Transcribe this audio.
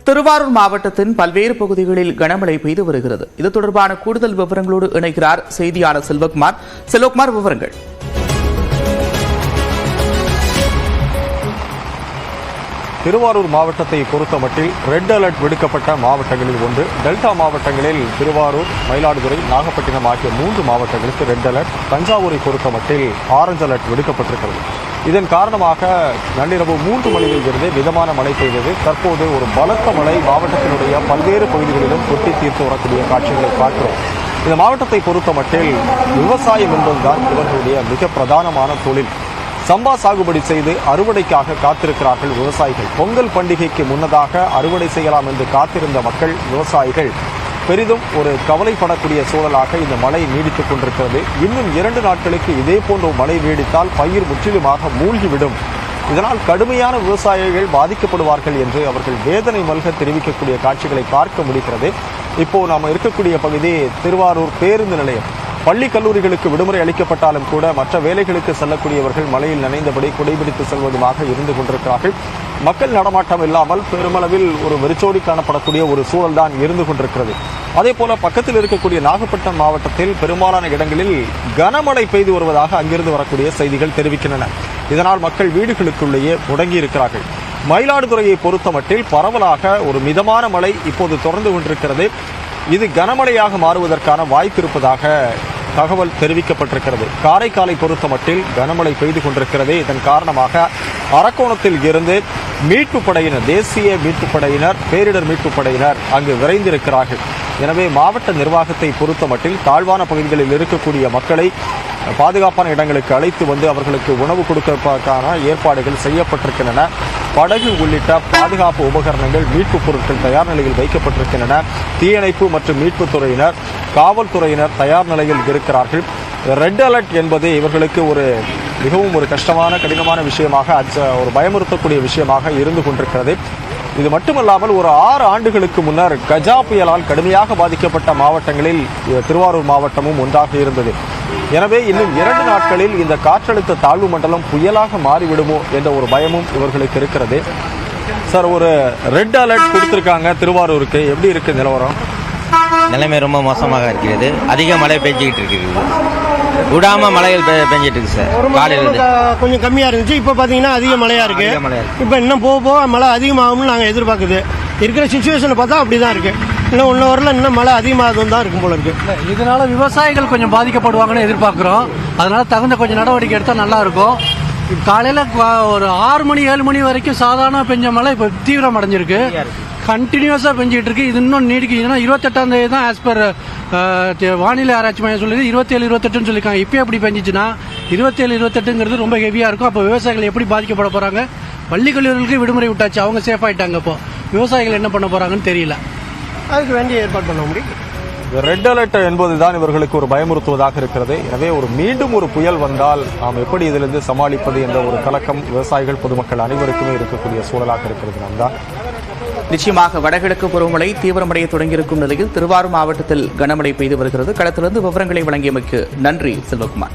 திருவாரூர் மாவட்டத்தின் பல்வேறு பகுதிகளில் கனமழை பெய்து வருகிறது. இது தொடர்பான கூடுதல் விவரங்களோடு இணைக்கிறார் செய்தியாளர் செல்வகுமார். செல்வகுமார், விவரங்கள். திருவாரூர் மாவட்டத்தை பொறுத்தமட்டில் ரெட் அலர்ட் விடுக்கப்பட்ட மாவட்டங்களில் ஒன்று. டெல்டா மாவட்டங்களில் திருவாரூர், மயிலாடுதுறை, நாகப்பட்டினம் ஆகிய 3 மாவட்டங்களுக்கு ரெட் அலர்ட். தஞ்சாவூரை பொறுத்தமட்டில் ஆரஞ்சு அலர்ட் விடுக்கப்பட்டிருக்கிறது. இதன் காரணமாக நள்ளிரவு 3 மணியில் இருந்து மிதமான மழை பெய்தது. தற்போது ஒரு பலத்த மழை மாவட்டத்தினுடைய பல்வேறு பகுதிகளிலும் கொட்டி தீர்த்து வரக்கூடிய காட்சிகளை பார்க்கிறோம். இந்த மாவட்டத்தை பொறுத்தமட்டில் விவசாயம் என்பதுதான் இவர்களுடைய மிக பிரதானமான தொழில். சம்பா சாகுபடி செய்து அறுவடைக்காக காத்திருக்கிறார்கள் விவசாயிகள். பொங்கல் பண்டிகைக்கு முன்னதாக அறுவடை செய்யலாம் என்று காத்திருந்த மக்கள், விவசாயிகள் பெரிதும் ஒரு கவலைப்படக்கூடிய சூழலாக இந்த மழை நீடித்துக் கொண்டிருக்கிறது. இன்னும் 2 நாட்களுக்கு இதே போன்ற மழை நீடித்தால் பயிர் முற்றிலுமாக மூழ்கிவிடும். இதனால் கடுமையான விவசாயிகள் பாதிக்கப்படுவார்கள் என்று அவர்கள் வேதனை மல்க தெரிவிக்கக்கூடிய காட்சிகளை பார்க்க முடிகிறது. இப்போ நாம் இருக்கக்கூடிய பகுதி திருவாரூர் பேருந்து நிலையம். பள்ளி கல்லூரிகளுக்கு விடுமுறை அளிக்கப்பட்டாலும் கூட மற்ற வேலைகளுக்கு செல்லக்கூடியவர்கள் மழையில் நனைந்தபடி குடைபிடித்து செல்வதுமாக இருந்து கொண்டிருக்கிறார்கள். மக்கள் நடமாட்டம் இல்லாமல் பெருமளவில் ஒரு வெறிச்சோடி காணப்படக்கூடிய ஒரு சூழல் தான் இருந்து கொண்டிருக்கிறது. அதே போல பக்கத்தில் இருக்கக்கூடிய நாகப்பட்டினம் மாவட்டத்தில் பெரும்பாலான இடங்களில் கனமழை பெய்து வருவதாக அங்கிருந்து வரக்கூடிய செய்திகள் தெரிவிக்கின்றன. இதனால் மக்கள் வீடுகளுக்குள்ளேயே முடங்கி இருக்கிறார்கள். மயிலாடுதுறையை பொறுத்தமட்டில் பரவலாக ஒரு மிதமான மழை இப்போது தொடர்ந்து கொண்டிருக்கிறது. இது கனமழையாக மாறுவதற்கான வாய்ப்பு இருப்பதாக தகவல் தெரிவிக்கப்பட்டிருக்கிறது. காரைக்காலை பொறுத்தமட்டில் கனமழை பெய்து கொண்டிருக்கிறது. இதன் காரணமாக அரக்கோணத்தில் இருந்து மீட்பு படையினர், தேசிய மீட்பு படையினர், பேரிடர் மீட்பு படையினர் அங்கு விரைந்திருக்கிறார்கள். எனவே மாவட்ட நிர்வாகத்தை பொறுத்தமட்டில் தாழ்வான பகுதிகளில் இருக்கக்கூடிய மக்களை பாதுகாப்பான இடங்களுக்கு அழைத்து வந்து அவர்களுக்கு உணவு கொடுப்பதற்கான ஏற்பாடுகள் செய்யப்பட்டிருக்கின்றன. படகு உள்ளிட்ட பாதுகாப்பு உபகரணங்கள், மீட்பு பொருட்கள் தயார் நிலையில் வைக்கப்பட்டிருக்கின்றன. தீயணைப்பு மற்றும் மீட்பு துறையினர், காவல்துறையினர் தயார் நிலையில் இருக்கிறார்கள். ரெட் அலர்ட் என்பது இவர்களுக்கு மிகவும் ஒரு கஷ்டமான, கடினமான விஷயமாக, ஒரு பயமுறுத்தக்கூடிய விஷயமாக இருந்து கொண்டிருக்கிறது. இது மட்டுமல்லாமல் ஒரு 6 ஆண்டுகளுக்கு முன்னர் கஜா புயலால் கடுமையாக பாதிக்கப்பட்ட மாவட்டங்களில் திருவாரூர் மாவட்டமும் ஒன்றாக இருந்தது. எனவே இன்னும் 2 நாட்களில் இந்த காற்றழுத்த தாழ்வு மண்டலம் புயலாக மாறிவிடுமோ என்ற ஒரு பயமும் இவர்களுக்கு இருக்கிறது. சார், ஒரு ரெட் அலர்ட் கொடுத்திருக்காங்க திருவாரூருக்கு, எப்படி இருக்கு நிலவரம்? நிலைமை ரொம்ப மோசமாக இருக்கிறது. அதிக மழை பெஞ்சிக்கிட்டு இருக்குது. விடாம மழைகள் பெஞ்சிட்டு இருக்கு சார். காலையில கொஞ்சம் கம்மியா இருந்துச்சு, இப்ப பாத்தீங்கன்னா அதிக மழையா இருக்கு. இப்ப இன்னும் போக போக மழை அதிகமாகும்னு நாங்க எதிர்பார்க்குது. இருக்கிற சிச்சுவேஷனை பார்த்தா அப்படிதான் இருக்கு. இன்னும் 1 ஹவர்ல இன்னும் மழை அதிகமாகும் தான் இருக்கும் போல இருக்கு. இதனால விவசாயிகள் கொஞ்சம் பாதிக்கப்படுவாங்கன்னு எதிர்பார்க்கிறோம். அதனால தகுந்த கொஞ்சம் நடவடிக்கை எடுத்தா நல்லா இருக்கும். காலையில ஒரு 6 மணி 7 மணி வரைக்கும் சாதாரண பெஞ்ச மழை இப்ப தீவிரம் அடைஞ்சிருக்கு. கண்டினியூஸா பெஞ்சிட்டு இருக்கு. இது இன்னும் நீடிக்குதுன்னா 28ஆம் தேதி தான் ஆஸ் பர் வானிலை ஆராய்ச்சி மையம் சொல்லுது. 27, 28ன்னு சொல்லியிருக்காங்க. இப்போ எப்படி பெஞ்சிச்சுன்னா 27, 28ங்கிறது ரொம்ப ஹெவியா இருக்கும். அப்போ விவசாயிகள் எப்படி பாதிக்கப்பட போறாங்க? பள்ளி கல்லூரிகளுக்கு விடுமுறை விட்டாச்சு, அவங்க சேஃப் ஆயிட்டாங்க. இப்போ விவசாயிகள் என்ன பண்ண போறாங்கன்னு தெரியல. அதுக்கு வேண்டிய ஏற்பாடு பண்ண முடியும். ரெட் அலர்ட் என்பதுதான் இவர்களுக்கு ஒரு பயமுறுத்துவதாக இருக்கிறது. எனவே மீண்டும் ஒரு புயல் வந்தால் நாம் எப்படி இதிலிருந்து சமாளிப்பது என்ற ஒரு கலக்கம் விவசாயிகள், பொதுமக்கள் அனைவருக்குமே இருக்கக்கூடிய சூழலாக இருக்கிறது. நாம் தான் நிச்சயமாக வடகிழக்கு பருவமழை தீவிரமடைய தொடங்கியிருக்கும் நிலையில் திருவாரூர் மாவட்டத்தில் கனமழை பெய்து வருகிறது. களத்திலிருந்து விவரங்களை வழங்கியமைக்கு நன்றி செல்வகுமார்.